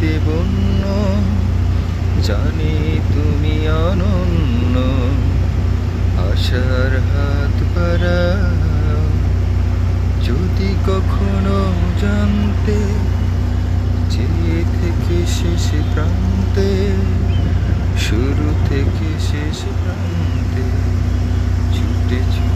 স্মৃতিতে বন্য, জানি তুমি অনন্য। আশার হাত বাড়াও, যদি কখনো জানতে, যে থেকে শেষ প্রান্তে, শুরু থেকে শেষ প্রান্তে ছুটে